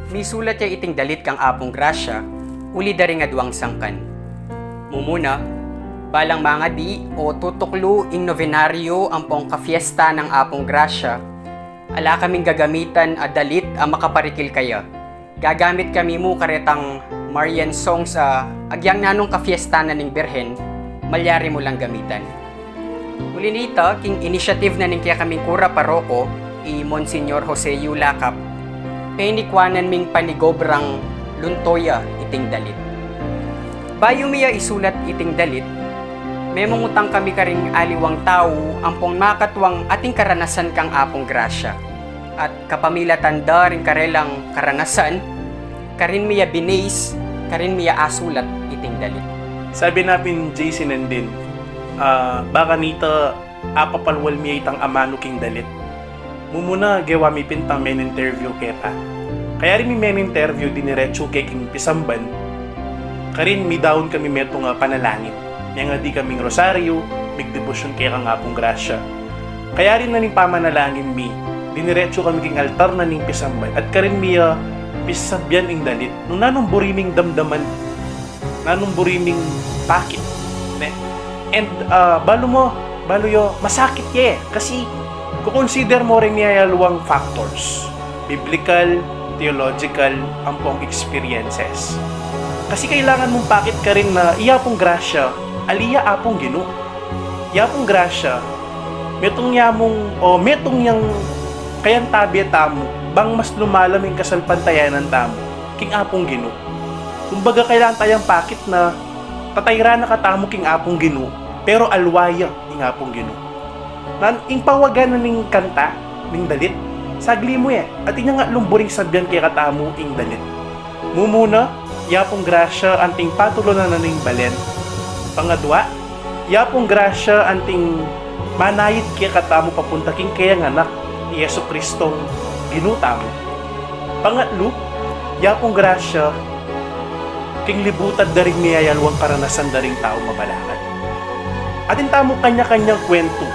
Misulat ya iting dalit kang apong grasya, uli dari nga duwang sangkan. Mumuna, balang mga di o tutuklo ing novenaryo ang pong kafiesta ng apong grasya, ala kaming gagamitan a dalit a makaparikil kaya. Gagamit kami mo karetang Marian songs agyang nanong kafiesta na ning Birhen, malyari mo lang gamitan. Muli nita, king initiative na ning kaya kaming kura paroko, i Monsignor Jose Yulacap, penikwanan ming panigobrang luntoya iting dalit. Bayo miya isulat iting dalit, may mangutang kami karing aliwang tao ang pong makatwang ating karanasan kang apong grasya. At kapamila tanda rin karelang karanasan, karin miya binays, karin miya asulat iting dalit. Sabi namin JC nandin, baka nita apapalwal miya itang amano king dalit. Mumuna gawa mi pintang men interview keta. Kaya rin mi men interview diniretso kay king pisamban. Karin mi daon kami meto nga panalangin. Yang nga di kaming rosaryo, migdebosyon kay kang apong grasya. Kaya rin na ning pamanalangin mi, diniretso kami king altar na ning pisamban. At karin mi pisabyan ing dalit. Nung nanong buriming damdaman, nanong buriming pakit. Ne? And balo yo, masakit ye. Kasi kukonsider mo rin niya luwang factors. Biblical, theological, ang pong experiences. Kasi kailangan mong pakit ka rin na iya pong grasya, aliya apong gino. Iya pong grasya, metong yang kayan tabi tamo, bang mas lumalaming kasalpantayanan tamo, king apong gino. Kumbaga kailangan tayong pakit na tatayra na katamo king apong gino, pero alwaya king apong gino. Ing pawagan na ning kanta, ning dalit, sagli mo at inya nga lumburing sabyan kay katamo ing dalit. Mumuna, yapong grasya anting patulo na ning balen. Pangadwa, yapong grasya anting manayit kay katamo papunta king kaya nganak, Yesu Kristong ginutamo. Pangatlo, yapong grasya king libutad daring niyayalwang karanasan daring tao mabalakan. Atin tamo kanya-kanyang kwento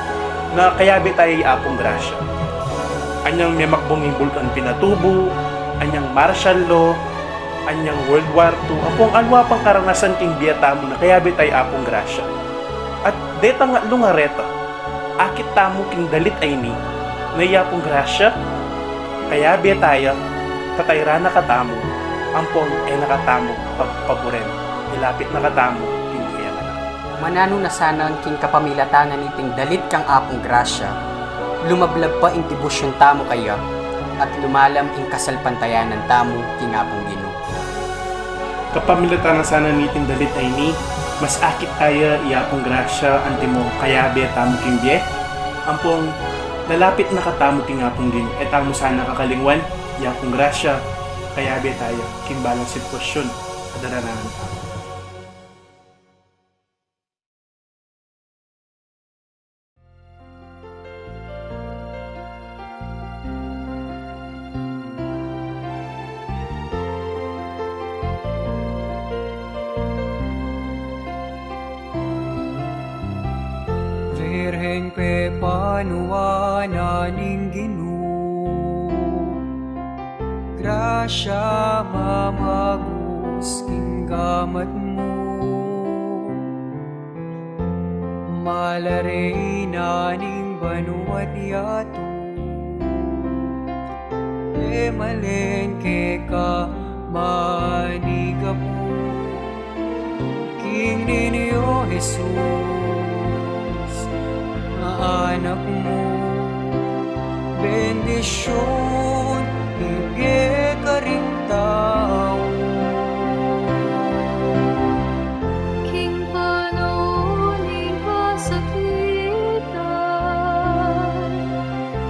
na kayabi tayo apong grasya. Anyang may makbong bulkan pinatubo, anyang martial law, anyang World War II, apong alwa pang karanasan king biyatamo na kayabi tayo apong grasya. At deta nga lungareta, akit tamo king dalit ay ni, na yapong grasya, kayabi tayo, tatayra na katamo, ampong ay nakatamo pagpaboren, ilapit na katamo, king kaya na. Manano na sana ang king kapamilatangan iting dalit kang apong grasya, lumablab pa ing debosyon tamo kaya, at lumalam ing kasalpantayanan tamo king apong gino. Kapamilatan na sana nitin dalit ay ni, mas akit tayo iyapong grasya antimo kayabi at tamo king biye, ampong lalapit na katamo king apong gino, et tamo sana kakalingwan, iyapong grasya, kayabi tayo king balang sitwasyon at darananan tamo. Virhen pe panuana ning Ginoo, grasya mamagus king gamat mo, malare na ning banuat yato, e malen ke ka manigapu, king ninyo Jesus. Anak mo, bendisyon, hige ka ring tao. King panauling kasakitan,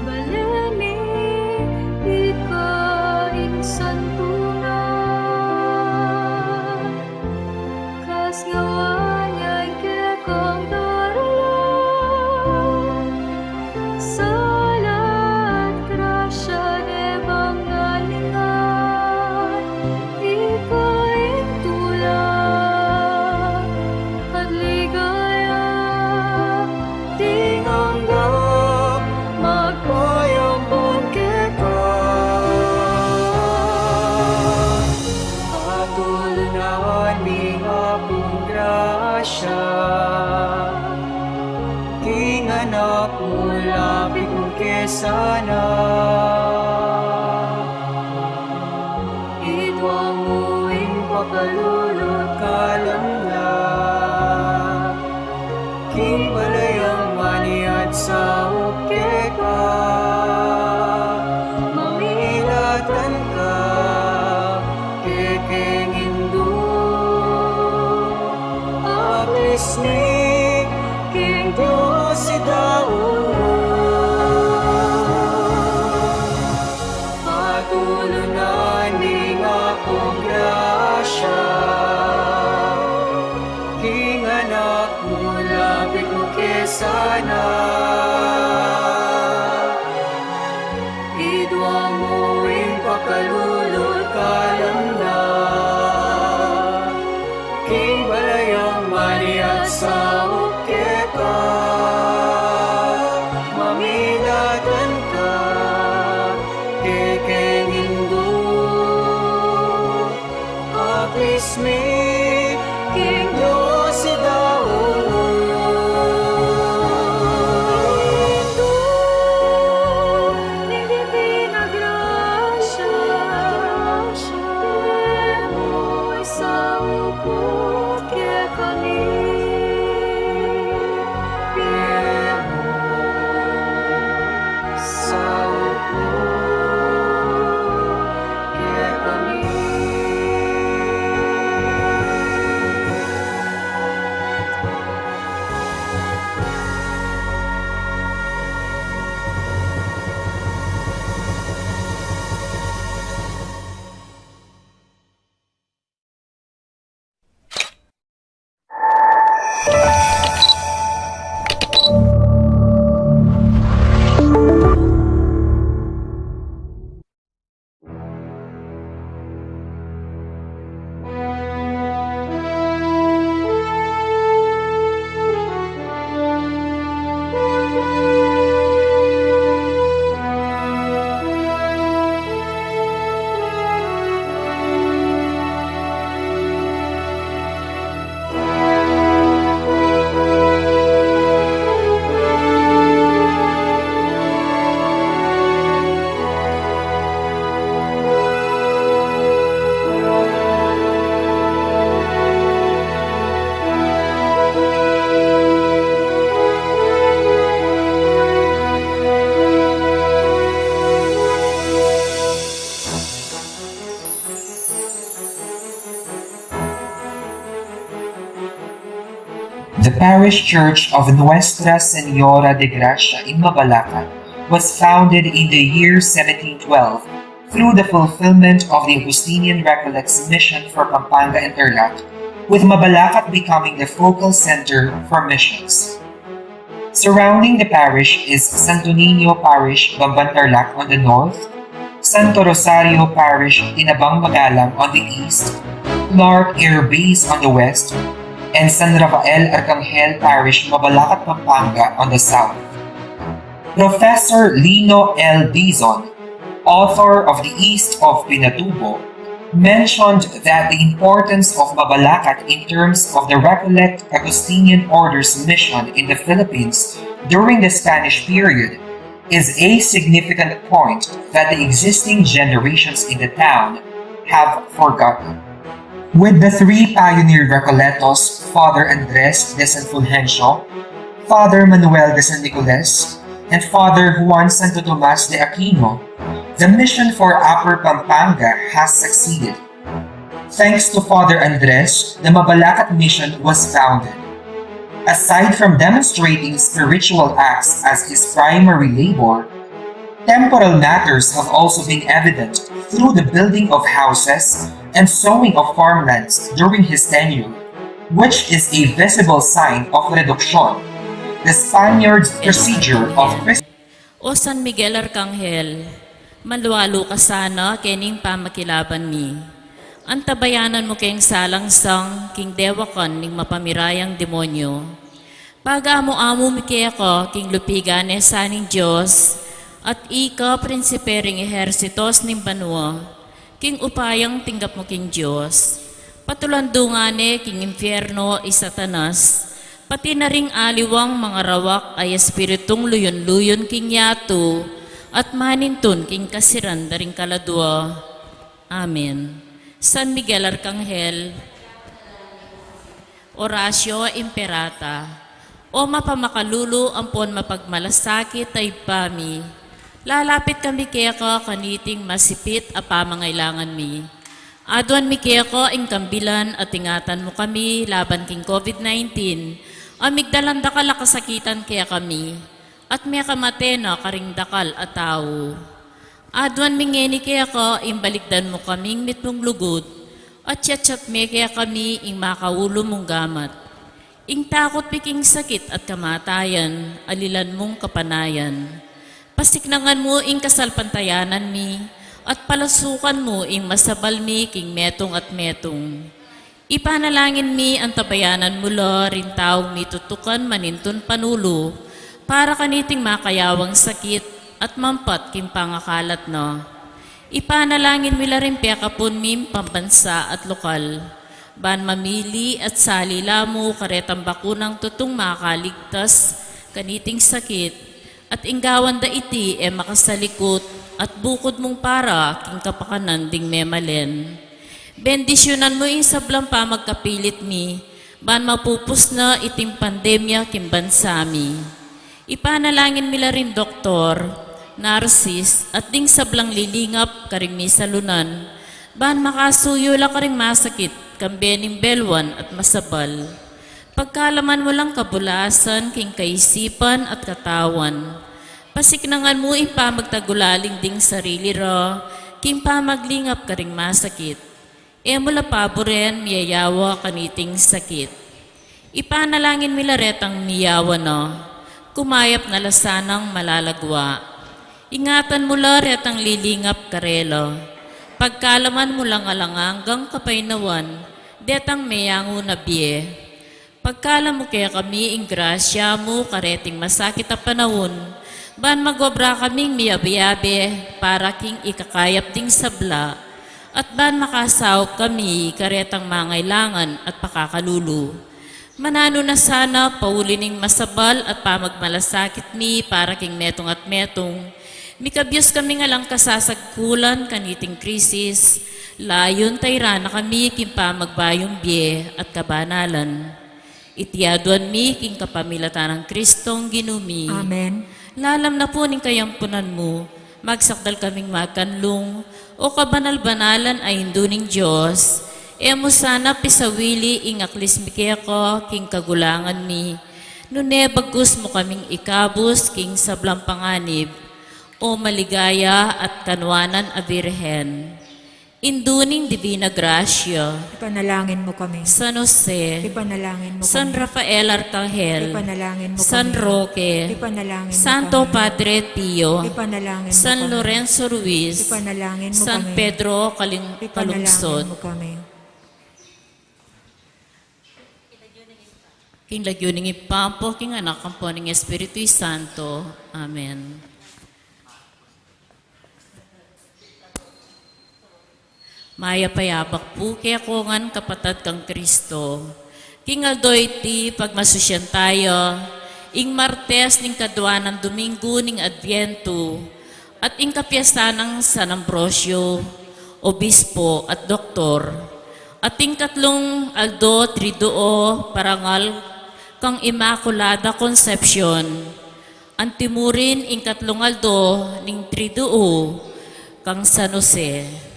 baleni, ikaing santunan, kas ngawanyay kekang salat grasya grasya. King anak mo, lapit mo kesana. Idwa mo ing pakalulot Kalam na King balayang maniat sa uke ka. Mamilatan ka Kekeng Hindu. Apis ni King Diyos si Daud. Patulunan ning akong grasya. King anak mo, lapit mo kesana. Idwa mo ing pakalulot kalam na. King balayang maniat sa uke ka. Mamilatan ka Kekeng Hindu. Apis mi King Diyos si Daud. Hindu, ning divina grasya. Mo'y sa upot ke kami. Sa upo kaya kami. The parish church of Nuestra Señora de Gracia in Mabalacat was founded in the year 1712 through the fulfillment of the Augustinian Recollects mission for Pampanga and Tarlac, with Mabalacat becoming the focal center for missions. Surrounding the parish is Santo Niño Parish, Bamban Tarlac on the north, Santo Rosario Parish, Tinabang Magalang on the east, Clark Air Base on the west, and San Rafael Arcangel Parish, Mabalacat, Pampanga on the south. Professor Lino L. Dizon, author of The East of Pinatubo, mentioned that the importance of Mabalacat in terms of the Recollect Augustinian Order's mission in the Philippines during the Spanish period is a significant point that the existing generations in the town have forgotten. With the three pioneer Recolletos, Father Andres de San Fulgencio, Father Manuel de San Nicolas, and Father Juan Santo Tomas de Aquino, the mission for Upper Pampanga has succeeded. Thanks to Father Andres, the Mabalacat mission was founded. Aside from demonstrating spiritual acts as his primary labor, temporal matters have also been evident through the building of houses and sowing of farmlands during his tenure, which is a visible sign of reduction, the Spaniards' procedure of O San Miguel Arcangel, maluwalo ka sana kening pamakilaban mi. Antabayanan mo kayong salangsang king dewakan ning mapamirayang demonyo. Pag-amo-amo mi kaya ko king lupigan saning Diyos at ika prinsipering ehersitos ning banwa. King upayang tinggap mo king Diyos. Patulandungane king impyerno ay Satanas, pati na ring aliwang mga rawak ay espiritong luyon-luyon king yato, at manintun king kasiran daring kaladwa. Amen. San Miguel Arcangel, Orasio Imperata, o mapamakalulo ampon mapagmalasakit ay pami, lalapit kami kaya ka kaniting masipit a pamangailangan mi. Aduan mi kaya ko ing kambilan at ingatan mo kami laban king COVID-19, amigdalan dakal a kasakitan kaya kami, at may kamate na karing dakal at tao. Aduan mi ngeni kaya ko imbalikdan mo kaming mitmong lugod, at chat me kaya kami ing makaulo mong gamat. Ing takot piking sakit at kamatayan, alilan mong kapanayan. Pasiknangan mo ing kasalpantayanan mi, at palasukan mo ing masabal mi king metong at metong. Ipanalangin mi ang tabayanan mo lo, rin taong mitutukan manintun panulo, para kaniting makayawang sakit at mampat king pangakalat no. Ipanalangin mi rin kapon mim pambansa at lokal, ban mamili at salila mo karetang bakunang tutong makaligtas kaniting sakit, at inggawan da iti makasalikot at bukod mong para king kapakanan ding memalen. Bendisyonan mo ing sablang pa magkapilit mi, ban mapupus na iting pandemya king bansami. Ipanalangin mi rin doktor, narsis, at ding sablang lilingap karing mi salunan, ban makasuyo la karing masakit, kambening belwan at masabal. Pagkalaman mo lang kabulasan, king kaisipan at katawan. Pasiknangan mo ipamagtagulaling ding sarili ra, king pamaglingap karing masakit. Mula paboren, miyayawa kaniting sakit. Ipanalangin milaretang miyawa no, kumayap na lasanang malalagwa. Ingatan mo la retang lilingap karelo. Pagkalaman mo lang alanganggang kapainawan, detang mayango na biye. Pagkalam mo kaya kami ing grasya mo kareting masakit na panahon, ban magwabra kaming miyabi-yabi para king ikakayap ding sabla, at ban makasaw kami karetang mangailangan at pakakalulu. Manano na sana paulining masabal at pamagmalasakit mi para king metong at metong, mikabyos kami nga lang kasasagkulan kaniting krisis, layon tayra na kami kimpa magbayong biye at kabanalan. Itiyaduan mi king kapamilatan ng Kristong ginumi. Amen. Lalam na po ning kayampunan mo, magsakdal kaming makanlong, o kabanal-banalan ay hinduning Diyos, mo sana pisawili ing aklis mi kaya ko king kagulangan mi, nune bagus mo kaming ikabus king sablang panganib, o maligaya at kanwanan a Birhen. Induning Divina Gracia, Ipanalangin mo kami. San Jose, Ipanalangin mo San kami. Rafael Arcangel, Ipanalangin mo San kami. Roque, Ipanalangin mo Santo kami. Padre Pio, Ipanalangin mo San kami. Lorenzo Ruiz, Ipanalangin mo San kami. Pedro Ipanalangin Kalungsod, mo kami. King Lagyuning Ipampo, King Anak ang po ng Espiritu Santo. Amen. Maya payabak po kaya kongan kapatad kang Kristo. King Aldoy ti pagmasusyan tayo, ing Martes ning kadwa ng Domingo ning Adviento, at ing kapiesta ng San Ambrosio, Obispo at Doktor, at ing katlong Aldo Triduo parangal kang Immaculada Concepcion, antimurin ing katlong Aldo ning Triduo kang San Jose.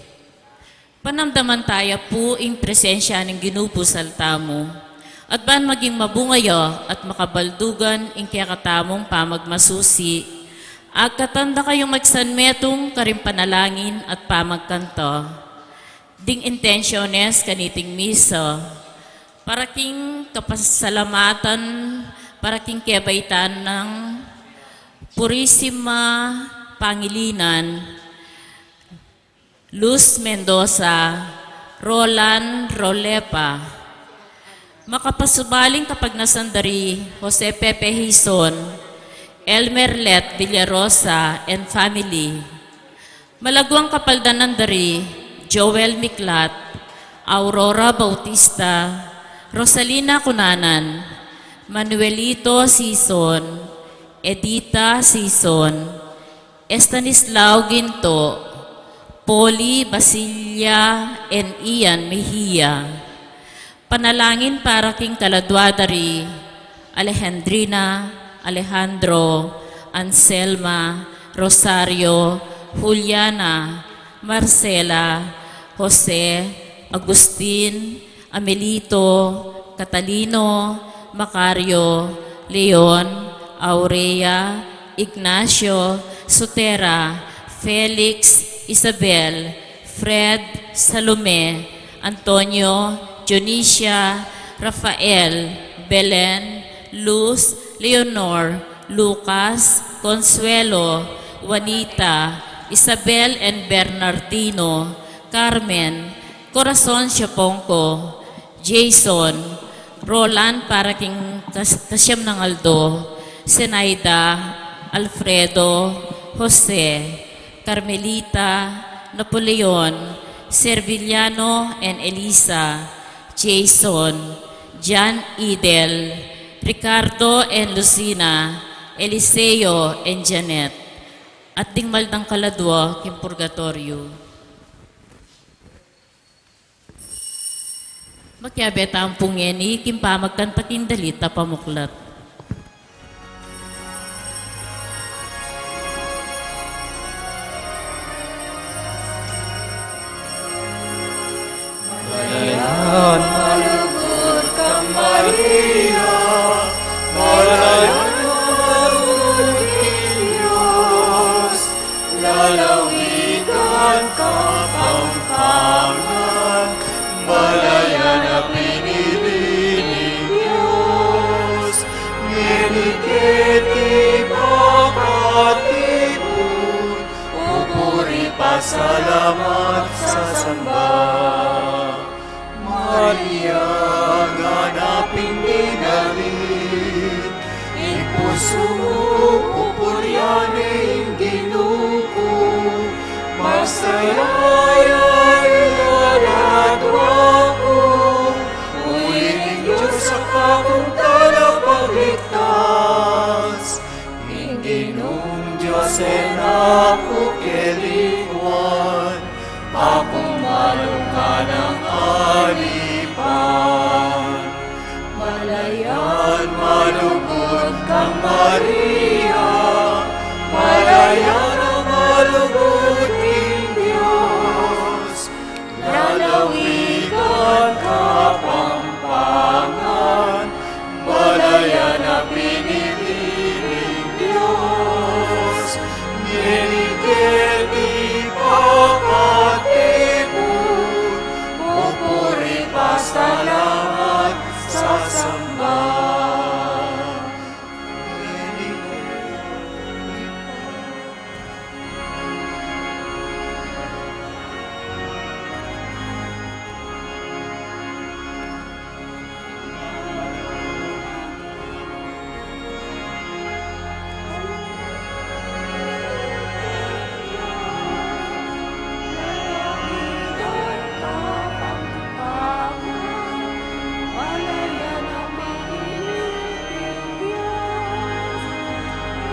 Panamdaman tayo po ing presensya ng ginupo sa alta mo, at ban maging mabungayo at makabaldugan ing kaya katamong pamagmasusi, at katanda kayong magsanmetong karing panalangin at pamagkanto. Ding intensyones kaniting misa, para king kapasalamatan, para king kebaitan ng Purisima Pangilinan, Luz Mendoza, Roland Rolepa. Makapasubaling kapag nasandari, Jose Pepe Hison, Elmer Let Villarosa and family. Malagwang kapaldanan dari, Joel Miklat, Aurora Bautista, Rosalina Cunanan, Manuelito Sison, Edita Sison, Estanislao Ginto, Polly Basilia and Ian Mejia. Panalangin para king Caladwadari, Alejandrina, Alejandro, Anselma, Rosario, Juliana, Marcela, Jose, Agustin, Amelito, Catalino, Macario, Leon, Aurea, Ignacio, Sotera, Felix, Isabel, Fred, Salome, Antonio, Jonicia, Rafael, Belen, Luz, Leonor, Lucas, Consuelo, Juanita, Isabel and Bernardino, Carmen, Corazon Siapongko, Jason, Roland para king Kasyam ng Aldo, Senaida, Alfredo, Jose, Carmelita, Napoleon, Serviliano and Elisa, Jason, John Idel, Ricardo and Lucina, Eliseo and Janet, at tingmal ng Kaladwa, king Purgatorio. Makyabeta ang pungeni, king pamagkantakin dalita pamuklat. Malugod kang Maria, malayan maruling Diyos, lalawigan ka pampangan, malayan na pinili ni Diyos, ninikiti pakatipon, pupuri pasalamat sa samba. Maria, ganaping dinalit, ipuso mo, pupuryaning ginuko, masayayan iladwa ko, uwining Diyos sa kakong talapagligtas, Inginong Diyos en ako kelingwan, akong malungka ng alipan. Malayan, malugod kang Maria, malayan ang malugod king Diyos, lalawigan ka pampangan, malayan na pinipiling Diyos, ninikiti pakatipon, pupuri pasalamat sa samba.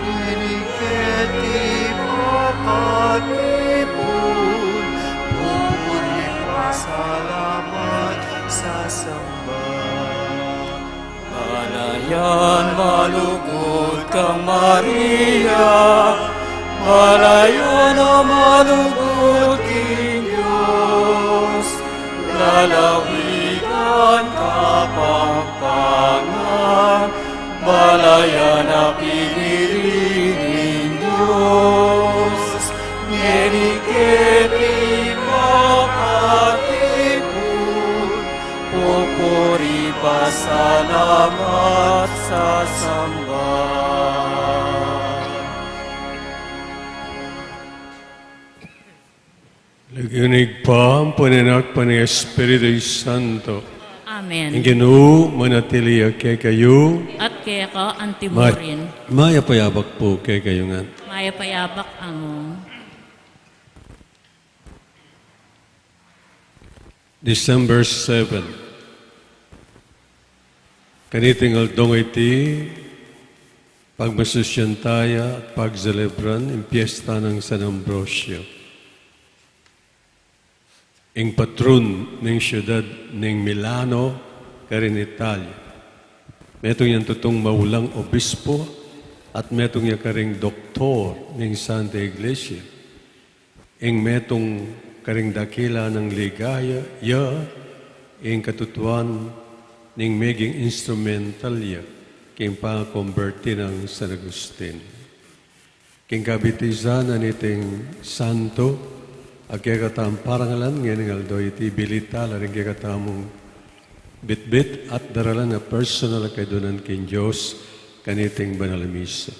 Ninikiti pakatipon, pupuri pasalamat sa samba. Malayan, malugod kang Maria, malayan na malugod king Diyos, lalawigan ka pampangan, malayan na piniling Diyos, ninikiti makatipon, pupuri pasalamat sa samba. Lagunig pa ang pananakpan ng Espiritu Santo. Amen. Ang Ginoo manatili kay kayo. At kaya ka antimurin, Mayapayabak po kay kayo nga. maya payabak ang December 7. Kanitingal dong iti pagmasusyantaya at pagzelebran ang piyesta ng San Ambrosio. Ang patron ng siyudad ng Milano, karin Italia. Metong yan tutong maulang obispo at metong yan karing doktor ng Santa Iglesia. Ang metong karing dakila ng ligaya, ang katutuan ng maging instrumental king pang-converti ng San Agustin. King kabitizanan iting santo, kaya katam parangalan ngayon ng aldo iti bilita laring kaya katamong bitbit at daralan na personal kay donan king Diyos kaniting banal misa.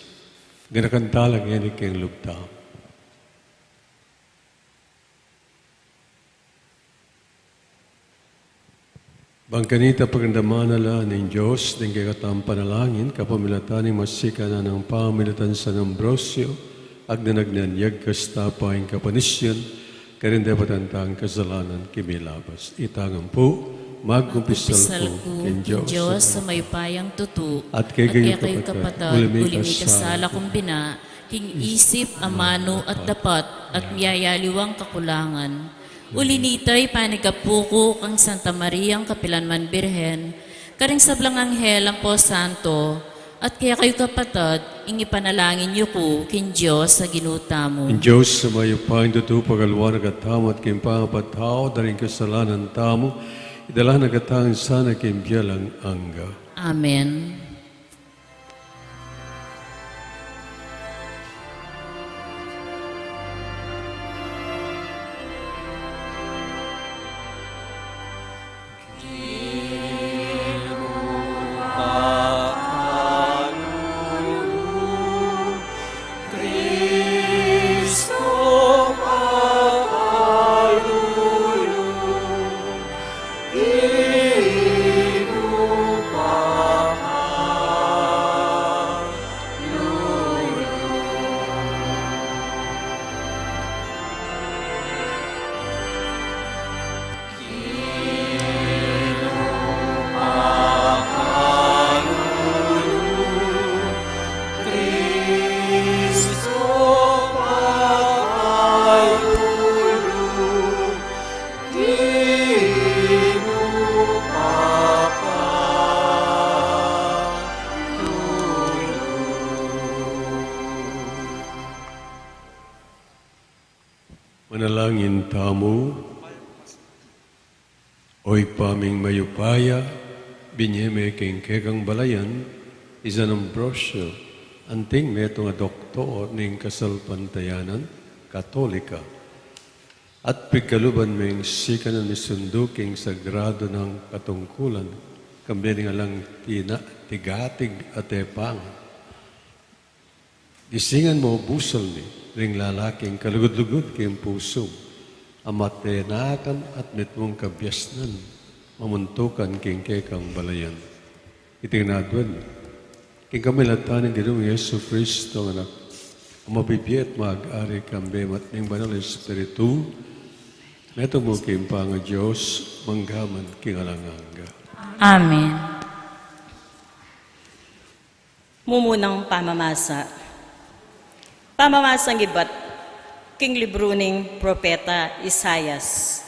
Ganakantalang ngayon king lugta. Bangkanita pagandamana ng Diyos, ng kakatam panalangin, kapamilatan ng masika na ng pamilatan sa Ambrosio, agdanagnan kasta pa ang kapanisyan, karin dapat ang kasalanan kimilabas. Itangan po, magkumpisal po ken Diyos sa may payang tutu, at kay kayo kapatad, ulimi ulimi kasala kumbina, king isip, amano at dapat, at miyayaliwang kakulangan. Ulinitay panikapuko kang Santa Maria ang Kapilanman Birhen, karing sablang anghel ang po santo, at kaya kayo kapatid, ingipanalangin niyo ko kin Diyos sa ginuta mo. In Diyos sa mayo pang tutu pagalwan agatamat kim pangapatao daring kasalanan tamo, idala nagatangin sana kim biyalang angga. Amen. Manalangin tamo, oy paming mayupaya, binyeme king kekang balayan, San Ambrosio, anting meto nga doktor ning kasalpantayanan, Katolika. At pigkaluban ming sikanan ni sunduking sagrado ng katungkulan, kambing nga lang tigatig at epang. Disingan mo busol ni, ring lalaking kalugod-lugod kayong puso, amatenakan at mitmong kabyasnan, mamuntukan king kekang balayan. Itingnadwan, king kamilatan ng Ginoong Yesu Cristo, anak, umabibiyat mag-ari kambe matning banal Espiritu, meto mo king panga Diyos, manggaman king alanganga. Amen. Mumunang pamamasa. Pamamasang iba't king libro ng propeta Isayas.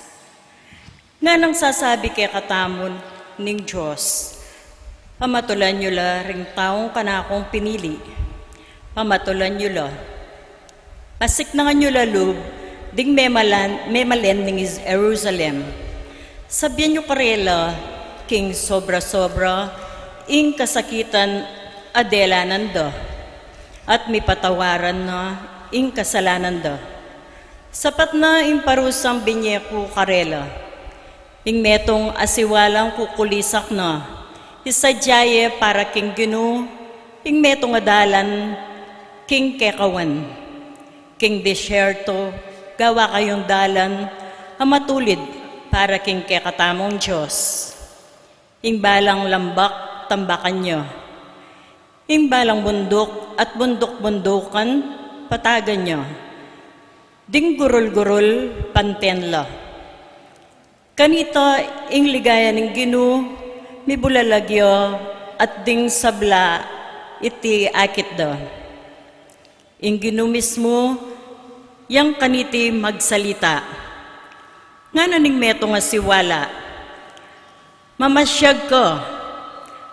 Nga nang sasabi kay katamon ning Diyos, pamatulan nyo la ring taong kanakong pinili. Pamatulan nyo la. Pasiknangan nyo la lub, ding memalan ning Jerusalem. Sabyan nyo karela, king sobra-sobra, ing kasakitan adela nanda. At may patawaran na ing kasalanan da. Sapat na ing parusang binyeko karela, ing metong asiwalang kukulisak na, isadyaye para king Gino, ing metong adalan, king kekawan, king desyerto, gawa kayong dalan, amatulid para king kekatamong Diyos. Ing balang lambak, tambakan nyo. Ing balang bundok at bundok-bundukan, patagan nyo. Ding gurul-gurul, pantenla. Kanita ing ligaya ng Ginu, mi bulalagyo at ding sabla iti akit do. Ing Ginu mismo, yang kaniti magsalita. Nga naning meto nga siwala. Mamasyag ko,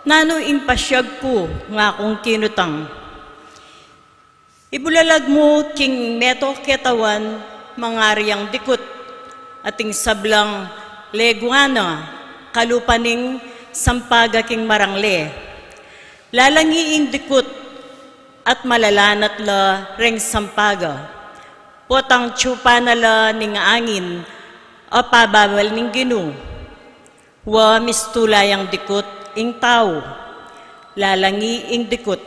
nano ing pasyag ko nga akong kinutang. Ibulalag mo king meto ketawan, mangariyang dikot, ating sablang leguana, kalupaning sampaga king marangle. Lalangiing dikot at malalanat la reng sampaga. Potang tsupa na la ning angin o pabawal ning Ginu. Wa mistulayang dikot ing tao. Lalangiing dikot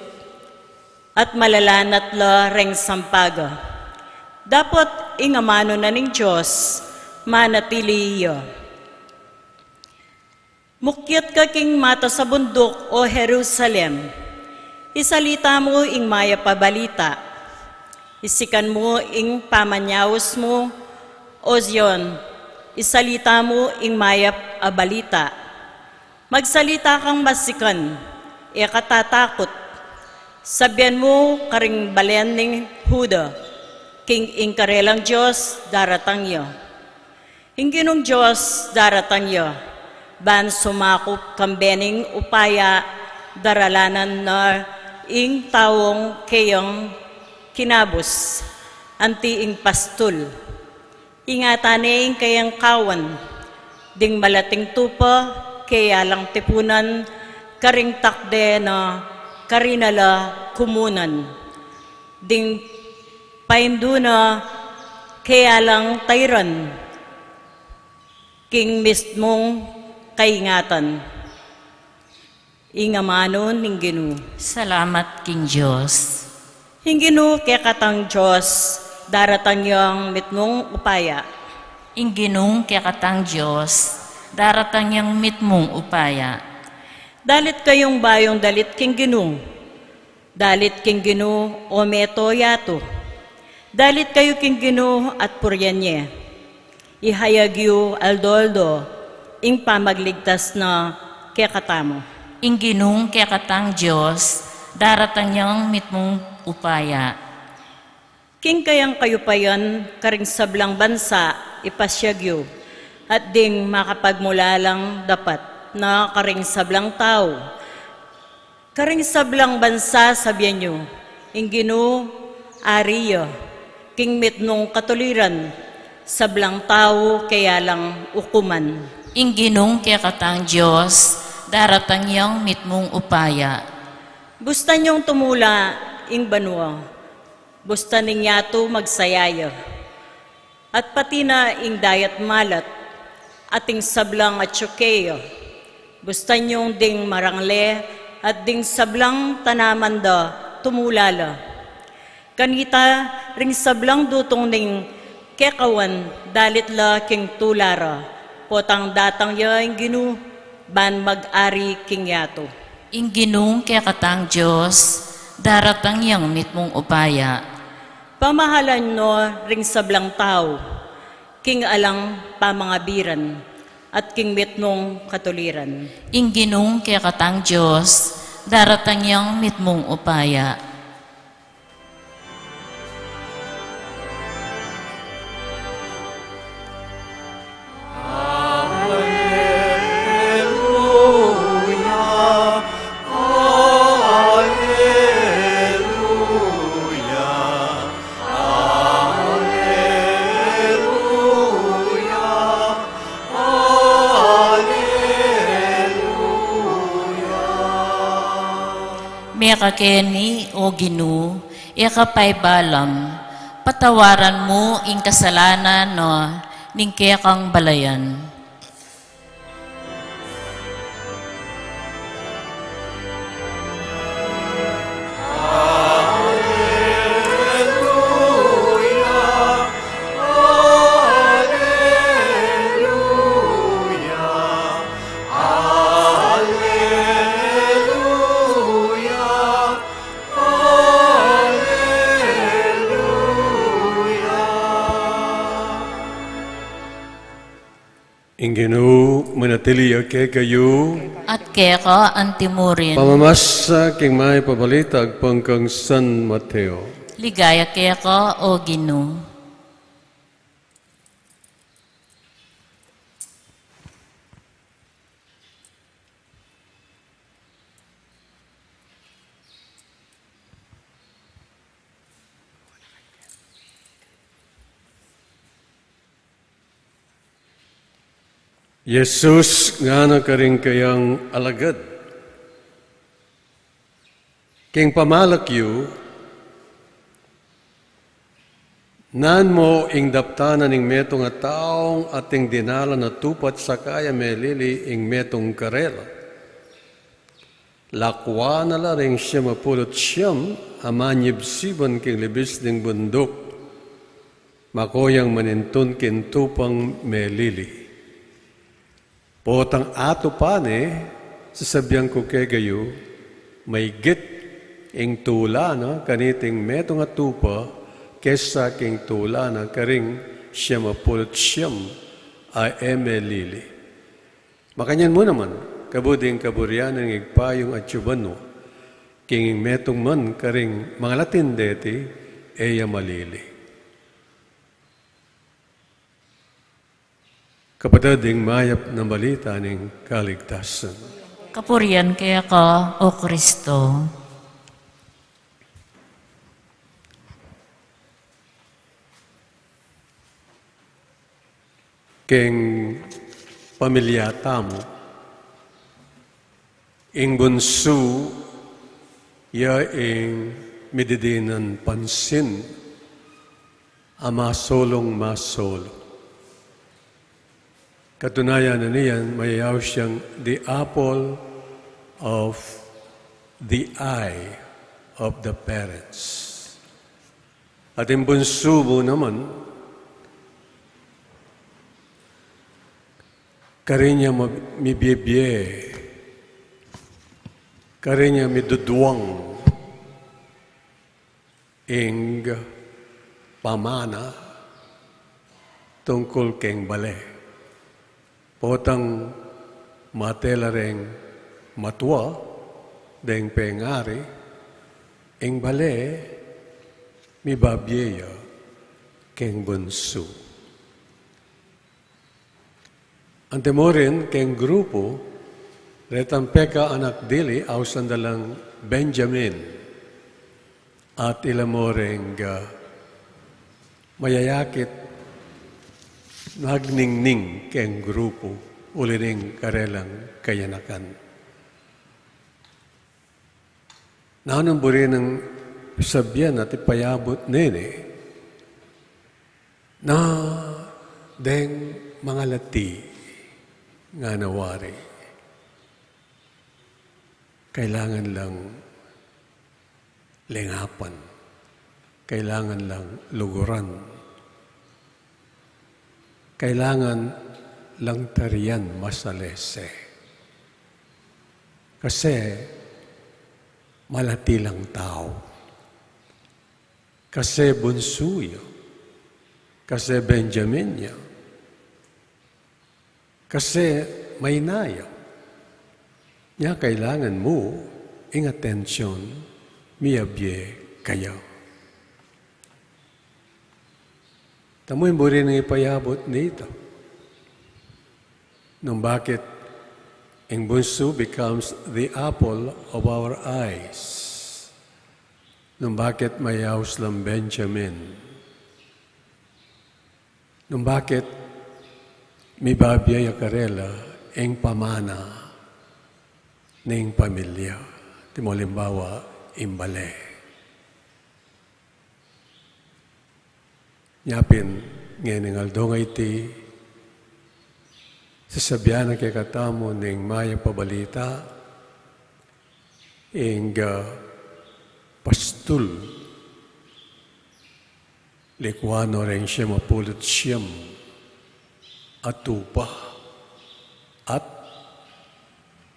at malalanat la reng sampaga. Dapat ingamano na ning Diyos manatili iyo. Mukyat ka king mata sa bundok o Jerusalem. Isalita mo ing maya pabalita. Isikan mo ing pamanyawos mo o Zion. Isalita mo ing maya abalita. Magsalita kang masikan, katatakot. Sabihan mo karing balen ning Huda. King ing karelang Diyos daratang iyo. Ing Ginong Diyos daratang iyo. Ban sumakop kambening upaya daralanan na ing taong kayong kinabos, anti ing pastul. Ingatane ing kayang kawan, ding malating tupa, kaya lang tipunan, karing takde na karinala kumunan. Ding painduna, kaya lang tayran, king mismong kaingatan. Ingamano ning Ginu. Salamat king Diyos. Ing Ginu kaya katang Diyos, daratang yung mitmong upaya. Ing Ginung kaya katang Diyos, daratang yang mitmong upaya. Dalit kayong bayong dalit king Ginu. Dalit king Ginu o meto yato. Dalit kayo king Ginu at puryanye. Ihayagyo aldoldo. Ing pamagligtas na kaya katamo. Ing Ginung kaya katang Diyos, daratang yang mitmong upaya. King kayang kayo pa yan, karing sablang bansa, ipasyagyo, at ding makapagmula lang dapat na karing sablang tao. Karing sablang bansa, sabihan nyo, ing Ginu, ariyo, king mitnong katuliran, sablang tao, kaya lang ukuman. Ing Ginung kaya katang Diyos, daratang yang mitmong upaya. Busta niyong tumula, ing banwa, busta ning yato magsayaya, at pati na ing dayat malat, ating sablang at tsukeyo, busta niyong ding marangle, at ding sablang tanamanda, tumulala. Kanita ring sablang dutong ning kekawan, dalit la king tulara, potang datang ya ing Ginu, ban mag-ari king yato. Ing Ginung kaya katang Diyos, daratang yang mitmong upaya. Pamahalan no ring sablang tao, king alang pamangabiran, at king mitnong katuliran. Ing Ginung kaya katang Diyos, daratang yang mitmong upaya. Meka keni o Ginu, ikapay balam, patawaran mo ing kasalanan no, ning kaya kang balayan. Inginu manatili ke kayo, at keka ang timurin. pamamasa king may pabalitag pangkang San Mateo. Ligaya keka o Ginoo. Jesus nga na karing kayang alagad. King pamalakyu, nan mo ing daptanan ing metong at taong ating dinala na tupat sa kaya melili ing metong karela. Lakwa na la ring siya mapulot siyam, amanyibsiban king libis ding bundok, makoyang manintun kintupang melili. Potang ato pane, sasabihan ko kay gayo, may git ing tula na kaniting metong atupa, kesa king tula na karing siya mapulot siyam ay emelili. Makanyan mo naman, kabuding kaburyan ng igpayong at yubano, king metong man karing mga latindeti, eya malili. Kapatading mayap na balita ng kaligtasan. Kapurian kaya ka, O Kristo. Keng pamilyata mo, ing bunso, ya ing mididinan pansin, ama solong masolo. Katunayan na niyan, mayayaw siyang the apple of the eye of the parents. At yung bunso mo naman, karinya mibibye, karinya miduduwang, ing pamana, tungkol keng bale. Potang matelareng matwa, deng pengari, ing bale, mi babyeya, keng bunso. Antemorin, keng grupo, retang peka anak dili, au sandalang Benjamin, at ilamoreng mayayakit, nagningning keng grupo, uliring karelang kayanakan. Naanong buri ng sabyan at ipayabot nene, na deng mga lati nga nawari. Kailangan lang lingapan, kailangan lang luguran, kailangan lang tariyan masalese. Kasi malati lang tao. Kasi bunsuyo. Kasi Benjamin niya. Kasi may naya. Niya kailangan mo ing atensyon miyabye kayo. Tamoy mo rin ang ipayabot nito. Nung bakit ang bunso becomes the apple of our eyes. Nung bakit mayaws lang Benjamin. Nung bakit may babya yakarela ang pamana ng pamilya. Timolimbawa, imbale. Nyapin, ngayon ng aldong iti, sasabihan na kay katamo ng maya pabalita, ing pastul, likwano rin siya mapulot siyam, atupa, at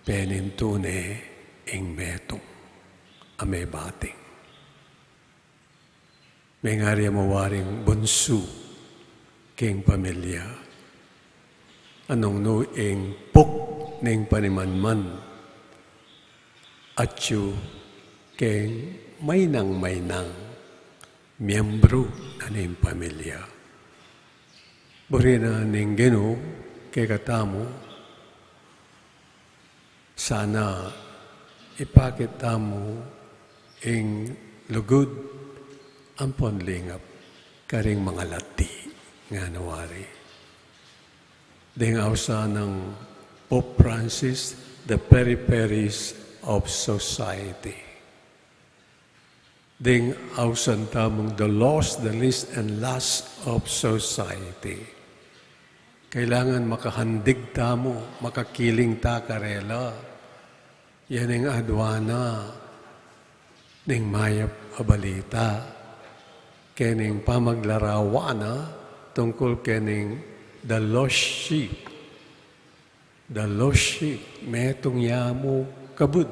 penintune ing metong, ame bating. May nga rin mawaring bunso king pamilya. anong nuing puk ning panimanman at yu keng mainang miyembro na ning pamilya. Burina ning Ginoo kay katamo, sana ipakita mo ing lugod ang ponlingap karing mga lati nga nawari. Ding ausa ng Pope Francis, the peripheries of society. Ding ausan tamong the lost, the least, and last of society. Kailangan makahandig tamo, makakiling ta karela. Yan ang adwana ning mayap abalita. Kening pamaglarawana tungkol kening the lost sheep. The lost sheep, metong yamo kabud.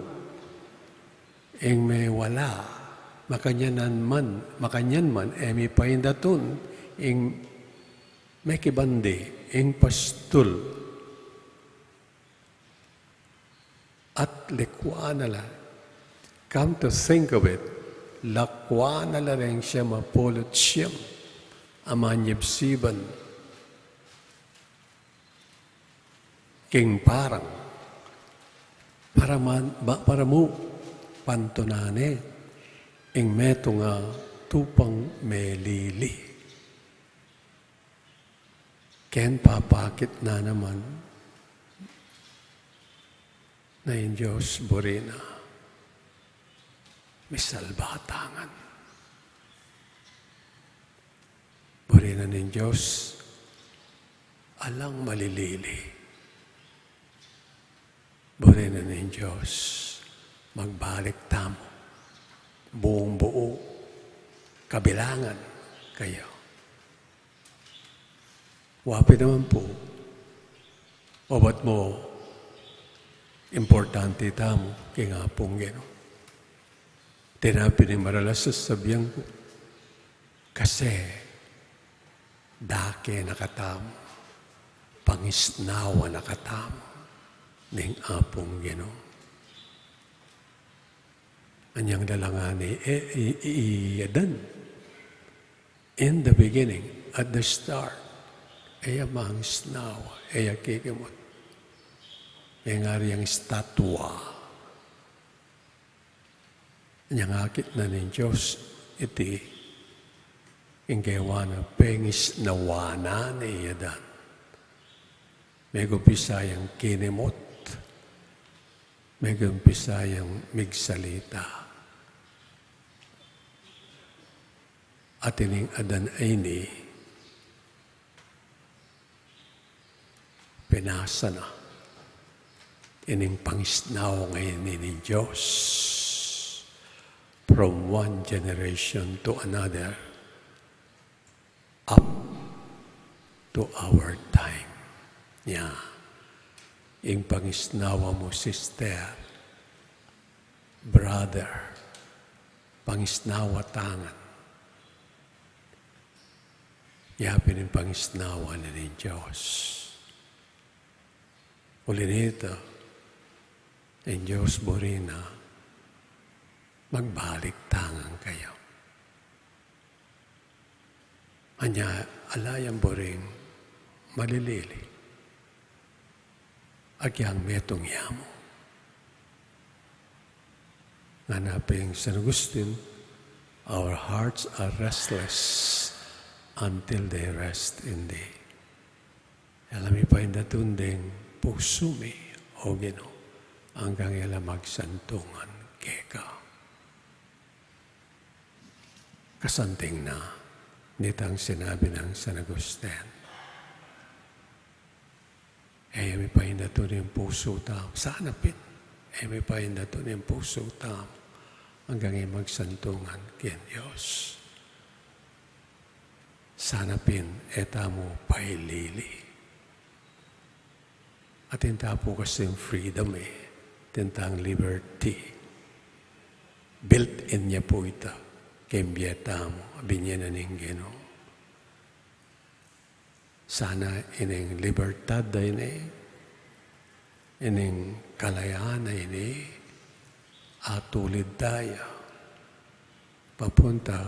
Ing may wala, makanyan man, emi paindatun, ing may kibandi, ing pastul. At likwa nala. Come to think of it, lakwa nala rin siya mapulot siyam, amanyibsiban, king parang, para mo pantunane, ing meto nga tupang melili. Ken papakit na naman na yung Diyos burina. May salbatangan. Burina ng Diyos alang malilili. Burina ng Diyos magbalik tamo. Buong buo. Kabilangan kayo. Wapi naman po, o ba't mo importante tamo kay nga pong Ginoo. Tinapi ni maralas sa sabiyang ko, kasi dake nakatamo, pangisnawa nakatamo, ning apong Ginoo. Anyang dalangani, iyadan. In the beginning, at the start, Eya mangisnawa, eya kikimot. Eya nga riyang estatwa. Niyang akit na ng Diyos, iti, inggewa na pengis nawana na iyadan. May gumpisayang kinimot, may gumpisayang migsalita. At ining adan ay ni, pinasa na. Ining pangisnaw ngayon ni Diyos. From one generation to another. Up to our time. Yeah. Ing pangisnawa mo, sister. Brother. Pangisnawa tangan. Yapin ang pangisnawa ni Diyos. Uli nito, ang Diyos burina, magbalik tangan kayo. Anya, alayang buring, malilili. Agyang metong yamo. Hanapin San Agustin, our hearts are restless until they rest in Thee. Alam pa yung datunding puso mi, o Ginoo, hanggang ila magsantungan keka. Kasanting na, nitang sinabi ng San Agustin. May pahindato yung puso tao. Sana pin. May pahindato yung puso tao hanggang magsantungan kay Diyos. Sana pin, etamo pailili. At tinta po kasi yung freedom tinta ang liberty. Built in niya po ito. Kembiyata mo, abinyanan ng Ginoo. Sana ining libertad na ini, ining kalayaan na ini, atulid daya, papunta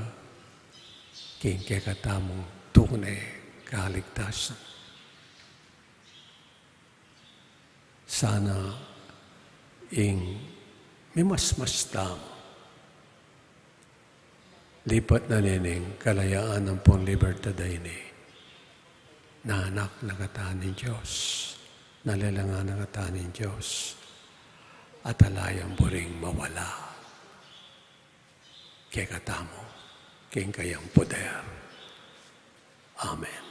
king kekatamong tunay kaligtasan. Sana may mas tamo. Lipat na nining kalayaan ng pong libertad ini. Na anak na kataan ng Diyos. Nalilangan na kataan ng Diyos. At alayang buring mawala. Kaya katamo. King kayang poder. Amen.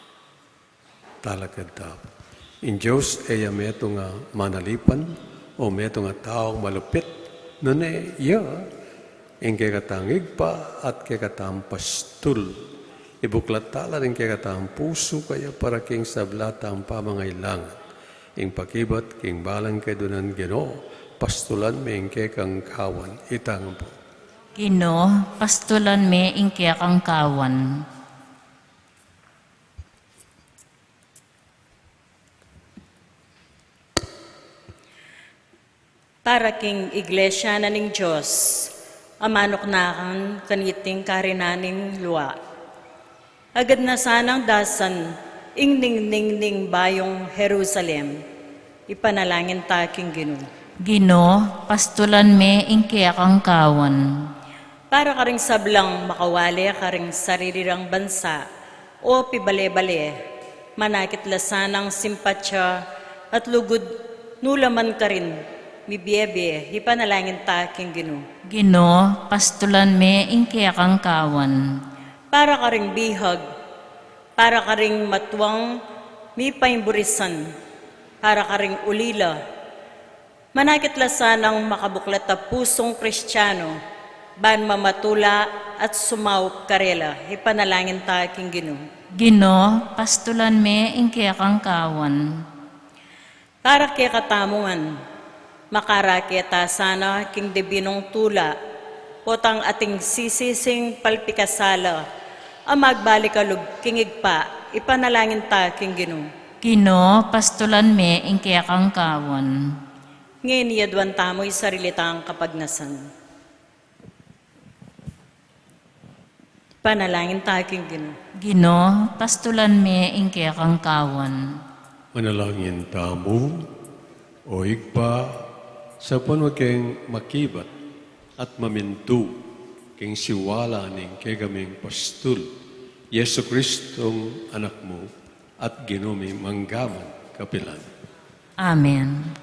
Talakad tap. In Diyos ay meto nga manalipan o meto nga taong malupit. Nune, ang kekatangig pa at kekatang pastul. Ibuklatala ng kekatang puso kaya para king sablata ang pamangailangan. Ing pakibat king balang kay dunan Ginoo, pastulan me ing kekang kawan. Itang po. Ginoo, pastulan me ing kang kawan. Para king iglesia na ning Diyos, amanok na kan kaniting karinaning luwa. Agad na sanang dasan, ing ning bayong Jerusalem, ipanalangin ta king Ginoo. Ginoo, pastulan me ing kang kawan. Para karing sablang makawali karing sarirang bansa, o pibale-bale, manakit lasanang simpatsya at lugod nulaman ka rin, mibiyebe, ipanalangin ta king Ginoo. Ginoo, pastulan me ing kang kawan. Para ka ring bihag, para ka ring matuwang mipaimburisan, para ka ring ulila, manakit lasanang makabuklat na pusong Kristiyano, ban mamatula at sumaup karela, ipanalangin ta king Ginoo. Ginoo, pastulan me ing kang kawan. Para kaya katamungan, makarakita sana king debinong tula, potang ating sisising palpikasala, ang magbalikalob kingig pa, ipanalangin ta king Ginoo. Ginoo, pastulan me ing kang kawan. Ngayon yadwan tamo'y sarilitang kapagnasan. Panalangin ta king Ginoo. Ginoo, pastulan me ing kang kawan. Manalangin tamo, o igpa, sa punwa keng makibat at mamintu, keng siwala ning kegaming pastul, Yesu Kristong anak mo, at ginumi manggaman kapilan. Amen.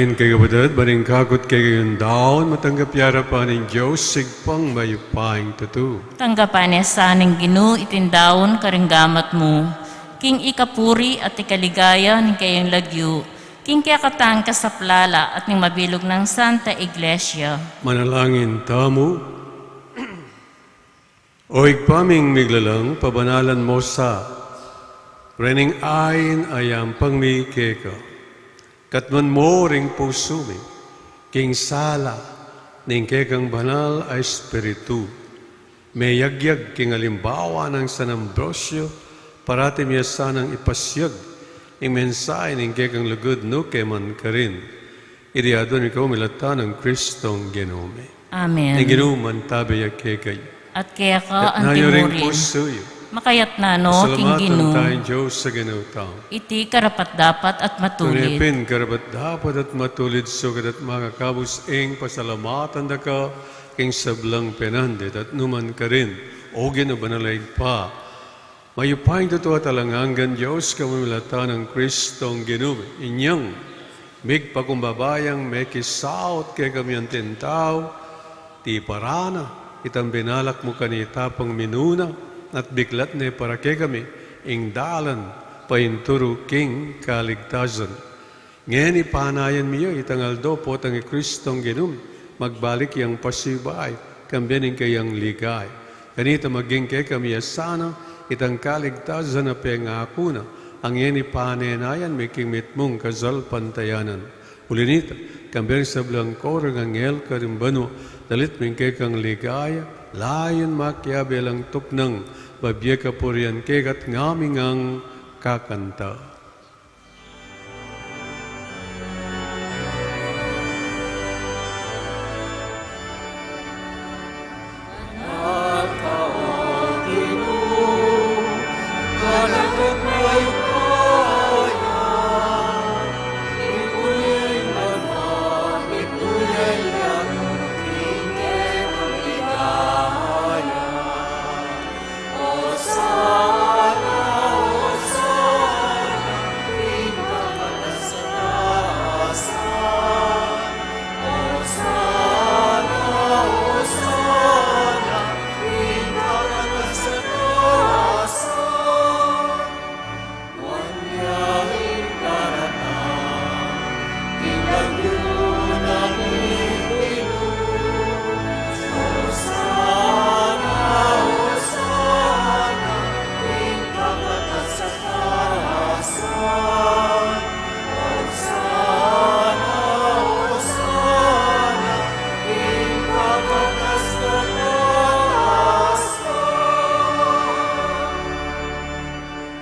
Manalangin kay kapatid, baring kakot kay gayon daon, matanggap yara pa ng Diyos, sigpang mayupaing tutu. Tanggapan niya sa aning Ginoo itindaon karinggamat mo. King ikapuri at ikaligaya ng kayong lagyo. King kaya katang kasaplala at ng mabilog ng Santa Iglesia. Manalangin tamo, oig paming miglalang, pabanalan mo sa rening ayin ayam pangmi keka. Katman mo ring puso mi, king sala, ning kekang banal ay espiritu. May yagyag king alimbawa ng San Ambrosio, parati miya sanang ipasyag, ing mensahe ning kekang lugod no keman karin. Iriadon ikaw milata ng Kristong Ginome. Amen. Ning ginuman tabiyag kekay. At kaya At ka ang nayo ring timurin. puso yun. Makayat na no, King Salamatan Ginoo. tayong Diyos sa ginutang. Iti karapat dapat at matulit. Tunipin karapat dapat at matulid sugat at makakabus ing pasalamatan da ka king sablang penandit at numan ka rin o ginabanalayag pa. Mayupaing totoo at alanganggan Diyos kamamilata ng Kristong Ginoo. Inyang migpakumbabayang may kisaot kay kami ang tintaw, ti parana itang binalak mo kanita pang minuna at biglat na para kay kami ing dalan painturo king kaligtasan. Ngayon ipanayan miyo itangaldo po tang Kristong Ginoo magbalik yang pasibay kambiyaning kayang ligay. Kanita maging kay kami asana itang kaligtasan na pengako na ang yan ipanenayan may kingmit mong kazal pantayanan. Ulinita, kambiyaning sa blangkor ng angel karimbano dalit ming kay kang ligaya layon makyabelang tuknang babye kapurian kegat ngaming ang kakanta.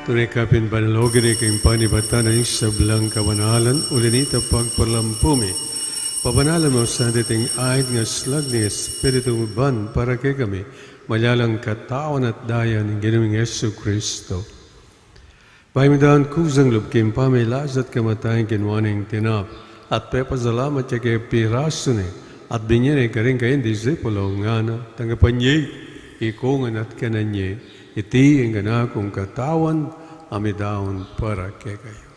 Tunay kapin panalogin iking panibatan ay sablang kawanalan, ulinita pagpalampumi. Pabanalan mo sa dating ayat nga slag ni Espiritu Ban para kay kami, malalang katawan at daya ng Ginoong Yesu Kristo. Pahimidaan kusang lubkim pamilas at kamatayan kinwaning tinap, at pepasalamat siya kay piraso ni, at binyan ay karing kayong disipulo nga na, tanggapan niya, ikungan at kananya, iti ang ganakong katawan, amidaon para kay kayo.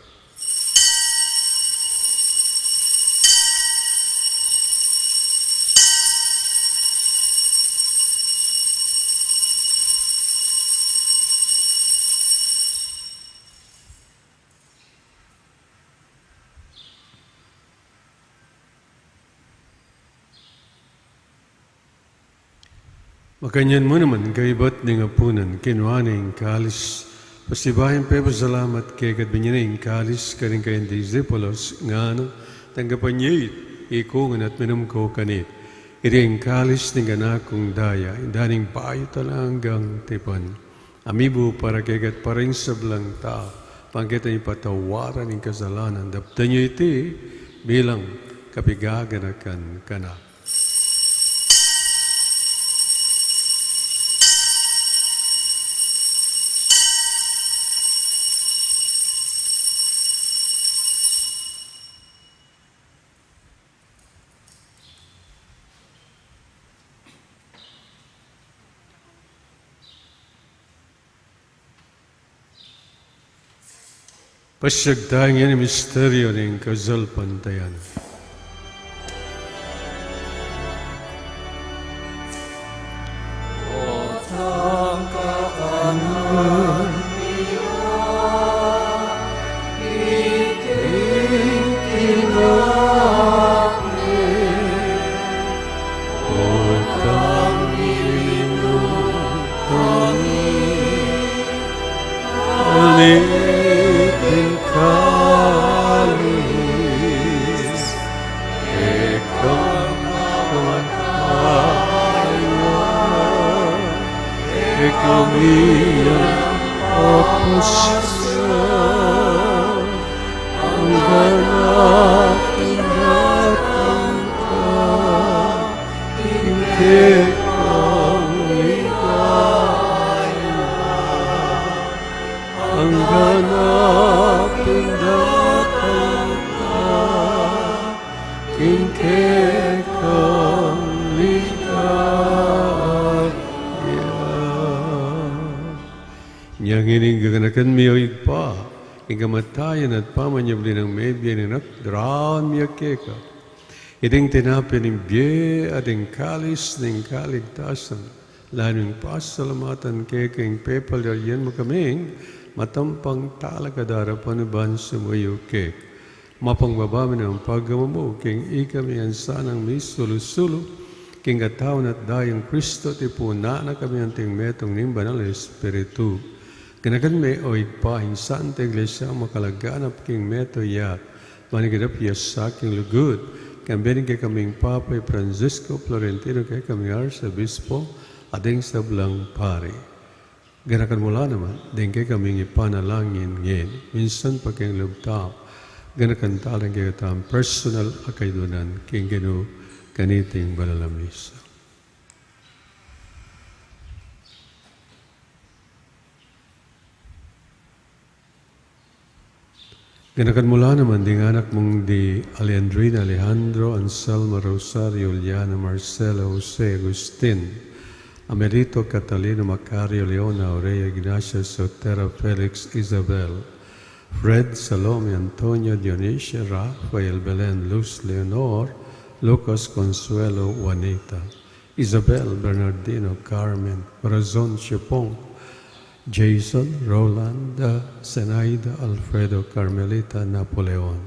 Makanyan mo naman kaibat ng apunan, kinwaning kalis. Pasibahin pa salamat kay kadbinyaning kalis karing kayong disipulos nga ano, tanggapan niya ikungan at minum ko kanit. Iri ang kalis ng ganakong daya, daning payo talanggang tipan. Amibo para kay kat paring sablang tao, pangkita niyo patawaran ng kasalanan. Daptan niyo iti bilang kapigaganakan kana. Pasyag tayo ngayon ang misteryo ng kasalpantayan. que kami apusya ang ganap datang ka hindi kang ligaya ang ganap datang ka hindi kang ligaya yang ini gaganakan miyo igpa, ikamatayan at pamanyabli ng may biyaninak, draan miya keka. Iting tinapin ng biye at ng kalis ng kaligtasan, lanong pasalamatan keka ng pepal yan mo kaming, matampang talakadara panuban sa muyo kek. Mapangbabamin ang paggamamo, king ikami ang sanang may sulu-sulu, king katawan at dayang Kristo tipuna na kami ang tingmetong ng banal Espiritu. Kanakan may o igpahing Santa Iglesia makalaganap king meto ya, manigidap ya sa king lugod, kambening kay kaming Papay Francisco Florentino kay kaming Arsobispo, ading sablang pari. Ganakan mula naman, din kay kaming ipanalangin ngayon, minsan pa kayong lubtap, ganakan talang kay katam personal akaydunan, king gino kaniting balalamisa. Ganakan mula naman ding anak mong di Alejandrina Alejandro Anselmo Rosario Liana Marcelo Jose Agustin Amerito Catalino Macario Leona Aurea Ignacio Sotero Felix Isabel Fred Salome Antonio Dionisio Rafael Belen Luz Leonor Lucas Consuelo Juanita Isabel Bernardino Carmen Corazon Chipong Jason, Roland, Zenaida, Alfredo, Carmelita, Napoleon,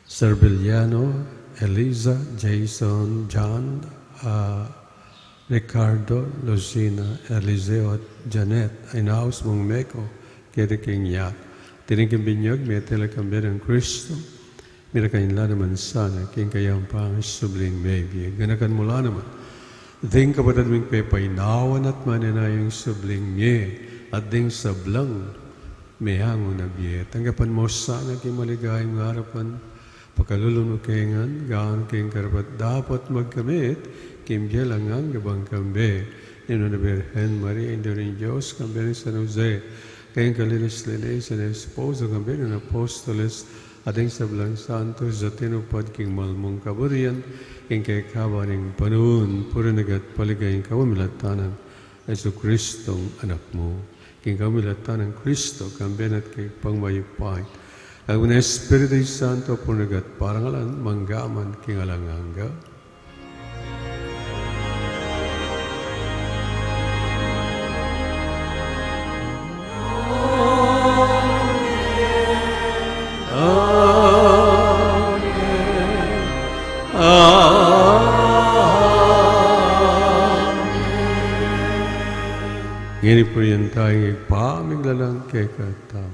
Serbiliano, Eliza, Jason, John, Ricardo, Lucina, Eliseo, at Janet, Ainaus, mong Meko, Kiriking Yak, Tiniging Binyog, may telekambir ng Kristo, mirakainla naman sana, king kayang pangis subling maybe, ganakan mula naman, ding kapatid ming pepainawan at mananayang subling nye, at ding sablang may hango na biye. Tanggapan mo sana kay maligayang harapan, pagkalulunod kayangan, gaan kayong karapat dapat magkamit, kimbyel ang gabang kambe, ino na Birhen Maria, Indo rin Diyos, kambe ni San Jose, kayong kalinis-linis, na esposo, kambe ng Apostoles, at ding sablang santos, at tinupad king malmong kaburian, king kay kawaning panuun, puro nagat paligayang kawamilatanan, Yesu Kristong anak mo. King kamilatan ng Kristo, kambenat kay pangmayupay. Ang Espiritu Santo punagat parangalan, manggaman king alanganga. Ngini po yan tayong ipamiglalang kay katao.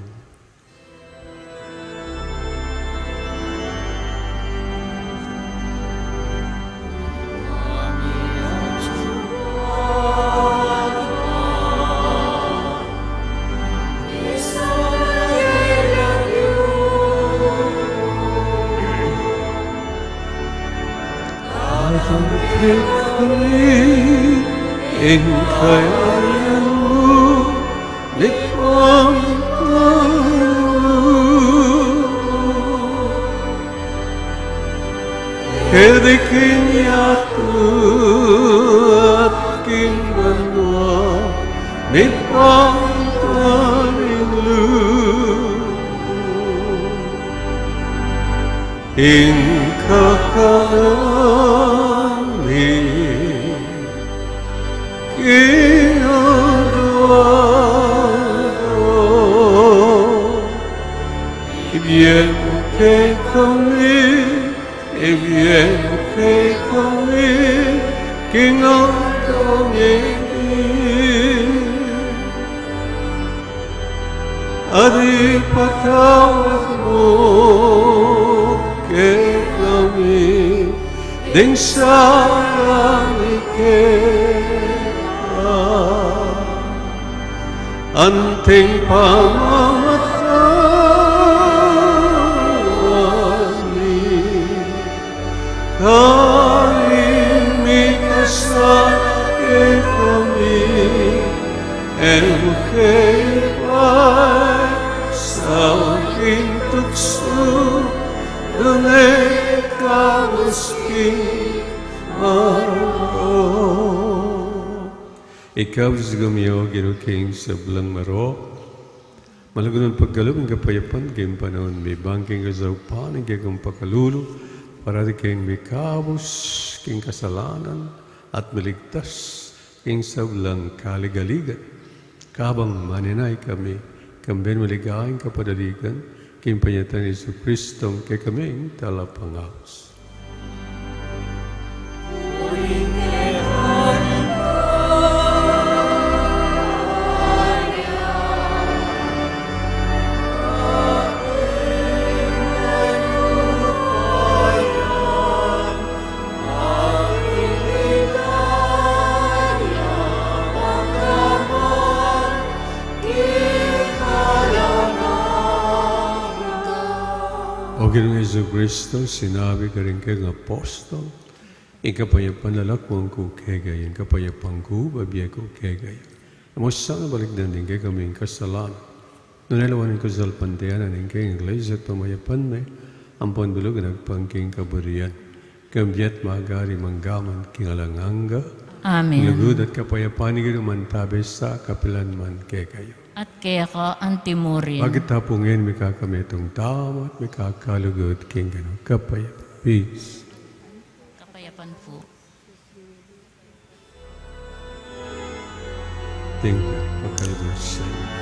Ari patawad mo kay kami, ding sa langit kita. anting pangamatani, kalimika sa kami, engkay sa aking tukso, dunay kamusking maro. Ikaw sa gumiyo, ginuking sa belang maro, malagunan paggalong ang kapayapan, kayong panahon may bangking kasaupan, kayong pakalulo, para di kayong may kabos, kayong kasalanan, at maligtas, kayong sa belang kaligaligan. Kabang maninay kami, kamben maligayang kapadaligan, kayong panyatan ni Jesu Kristong kay kaming talapangaos. O Ginoong Jesu Kristo, sinabi ka rin kayong apostol, ikapayapan lalakmang ko kegay, ikapayapang ko, babiyay ko kegay. Amo sana balikdan din kay kaming kasalanan. Nunalawanin ko sa alpantayanan din kayong iglesia at pamayapan may, ang pandulog na nagpangking kaburian. Kambiat magari manggaman kingalanganga, Amen. lugod at kapayapan ni mantabe sa kapilan man kegay. At kaya ka antimurin. Pagkatapungin, may kakamitong tama at may kakalugod king gano'n. Kapaya. Peace. Kapayapan po. Thank you. Pagkalugod sa iyo.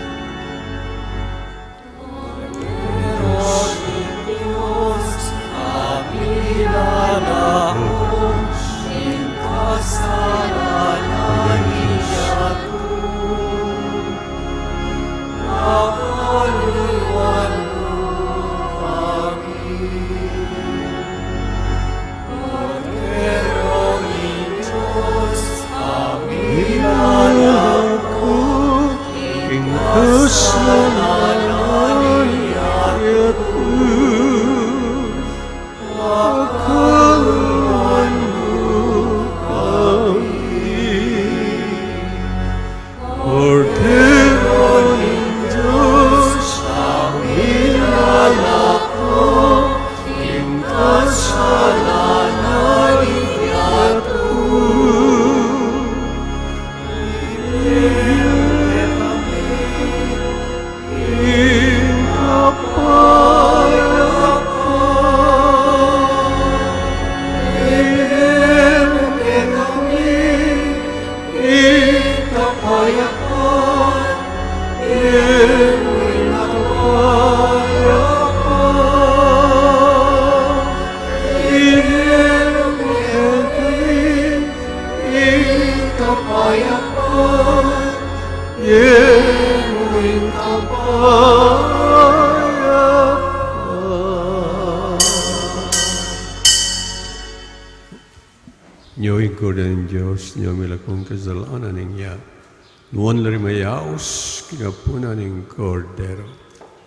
Nyo'y ko ng Diyos, nyo milakong kasalanan niya. Nuwan lari mayaos, kinapunan ng kordero.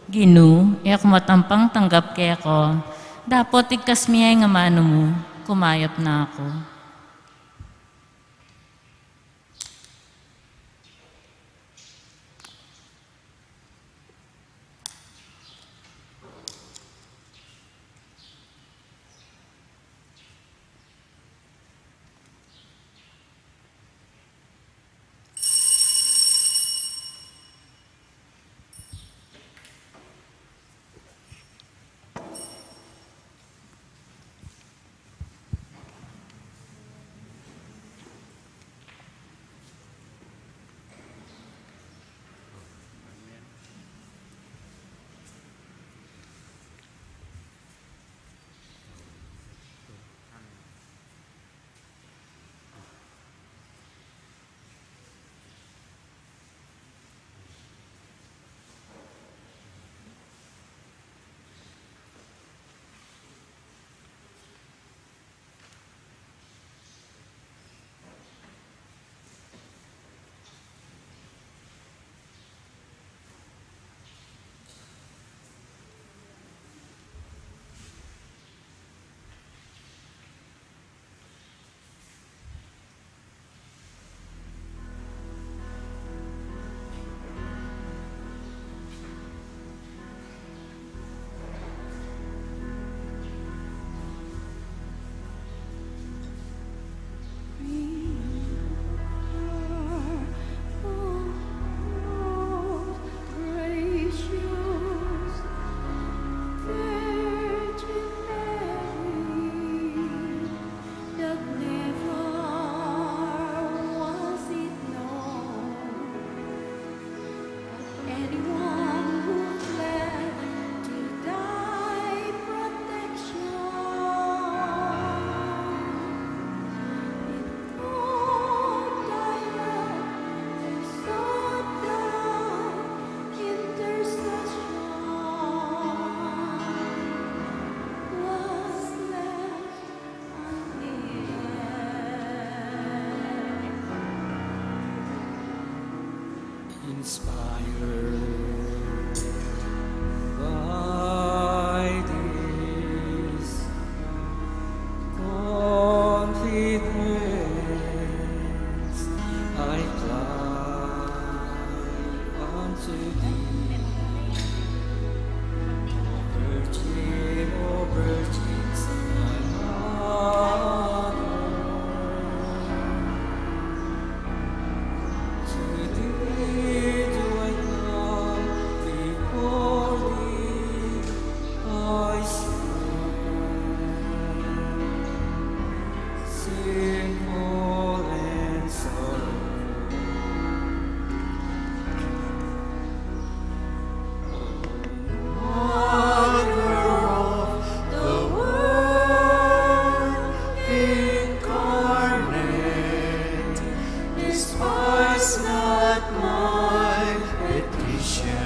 Ginu, ek matampang tanggap kaya ko. Dapat ikas miyay nga mano mo, kumayap na ako. inspired by this confidence, I climb unto thee. O virgins, my mother, to thee do I come, before thee I stand, sinful and despise not my petitions,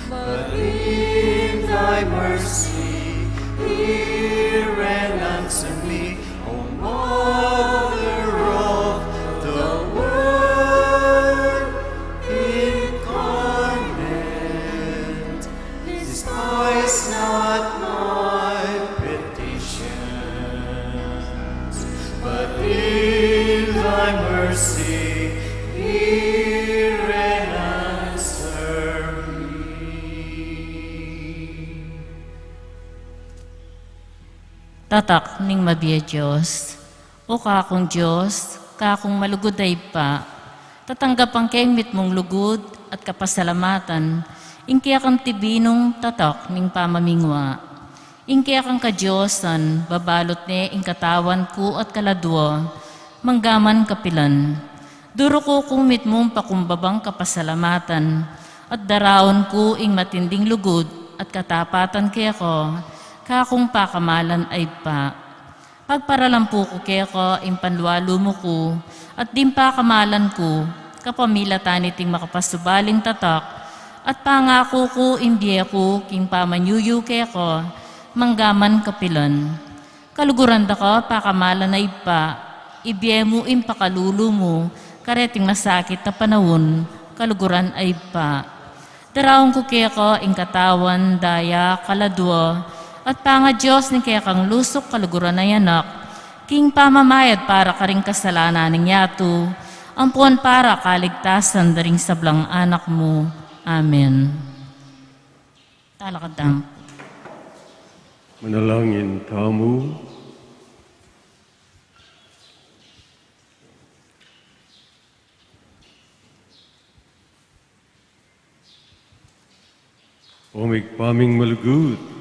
but in thy mercy hear and answer me, O Mother of the Word incarnate. Despise not my petitions, but in thy mercy hear and answer me. Tatak ning mabiya Diyos, o kakong Diyos, kakong malugod ay pa, tatanggap ang kemit mong lugod at kapasalamatan, ingkaya kang tibinong tatak ning pamamingwa. Ingkaya kang kadyosan, babalot ne ing katawan ko at kaladwa, manggaman kapilan. Duro ko kumit mong pakumbabang kapasalamatan, at daraon ko ing matinding lugod at katapatan kaya ko, kakong pakamalan ay pa. Pagparalampu ko kaya ko, impanlualo mo ko, at dim pakamalan ko, kapamilatan iting makapasubaling tatak, at pangako ko, imbiya ko, king pamanyuyu kaya ko, manggaman kapilan. Kaluguran da ko, pakamalan ay pa, ibiya mo impakalulu mo, kareting masakit na panahon, kaluguran ay pa. Darawang ko kaya ko, ing katawan, daya, kaladwa, at panga Diyos ni kaya kang lusok kaluguran na yanak, king pamamayad para karing kasalanan ng yato, ampuan para kaligtasan daring sablang anak mo. Amen. Talakadam. Manalangin tamu. Omigpaming malugod.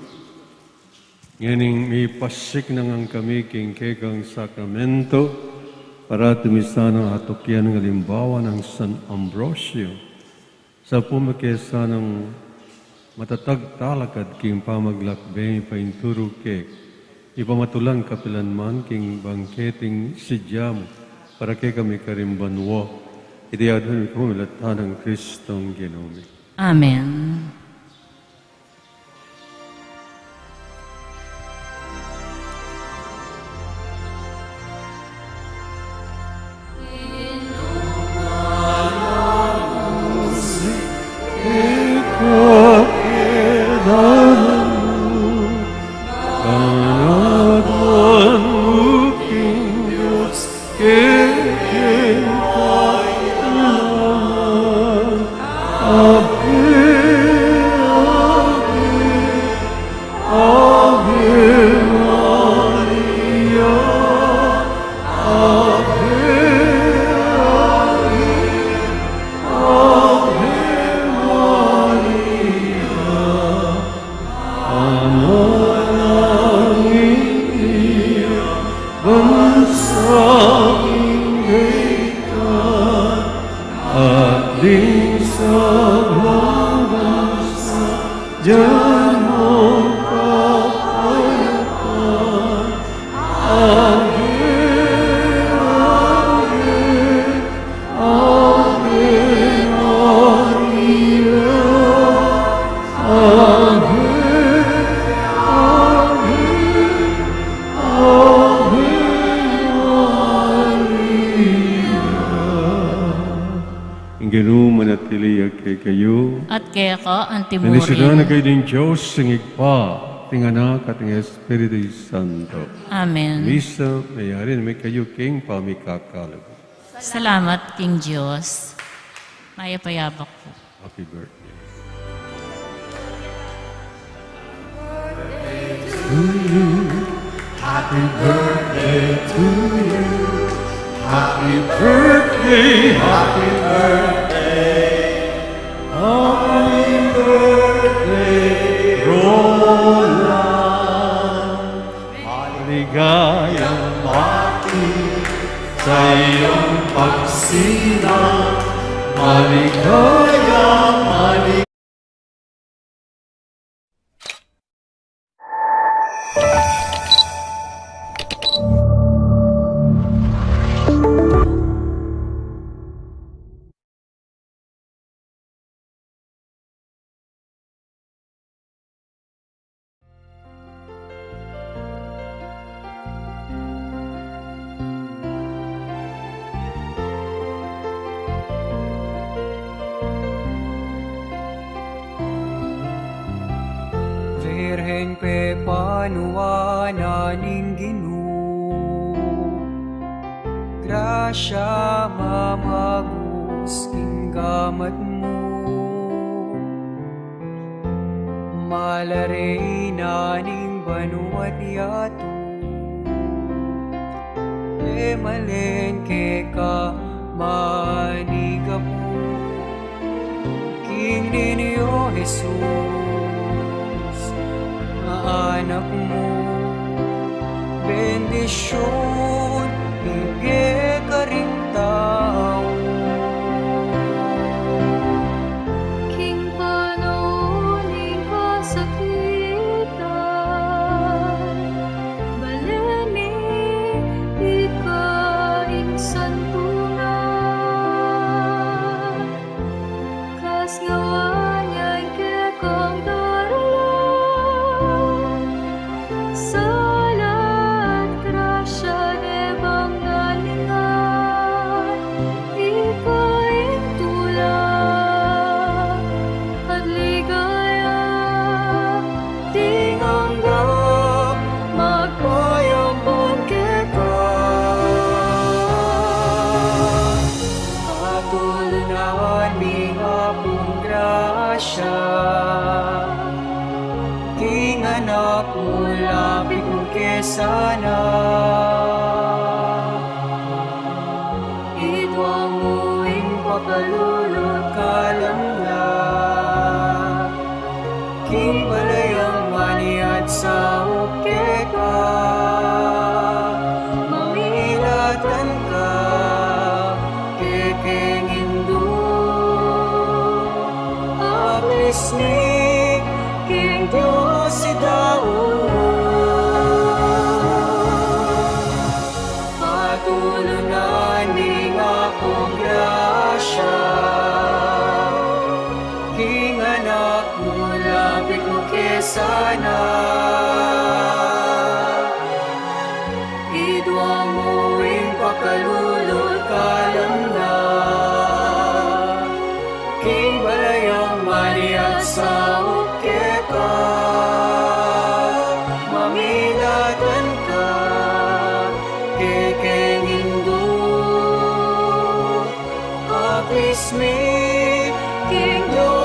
Nganing may pasik na ang kami king kekang sakramento para tumisan ang hatukyan ng halimbawa ng San Ambrosio sa pumakesa ng matatag talakad king pamaglakbay painturo kek ipamatulang kapilanman king bangketing sidyam para kay kami karimbanwo iti adhan kumilatan ng Kristong Ginome. Amen. Ingenu manatili kay kayo. At kaya ka ang Nanisida na timurin. kayo ng Diyos, singigpa, ting anak at ting Espiritu Santo. Amen. Misa, mayari na may kayo king pamikakalog. Salamat, King Diyos. Mayapayabak po. Happy birthday. Maligaya mati sa iyong pagsilang. Maligaya, maligaya. Virhen pe panuana ning Ginoo, grasya mamagus king gamat mo, malaray na ning banuat yato, e malen ke ka maniga po, king ninyo Jesus. Anak mo, bendisyon, bigay ka rin tao. King panauning kasakitan, baleni ikaing santunan, kas ngawanya kekong salat grasya nebang galingan, ikaing tulad at ligaya, tinganggap magpayabon keka. Katulunan ning apong grasya, king anak mo lapit mo kesana. Idwang mo ing pakalulot kalamnan, king balayang maniat sa ukeka, mamilatan ka, kekeng indu, apis ni King Diyos si Daud. Patulunan ning akong grasya, king anak mo lapit mo kesana. Idwang mo ing pakalulot kalamnan, king balayang maniat sa ukeka, mamilatan ka, kekeng indu, apis mi, King Diyos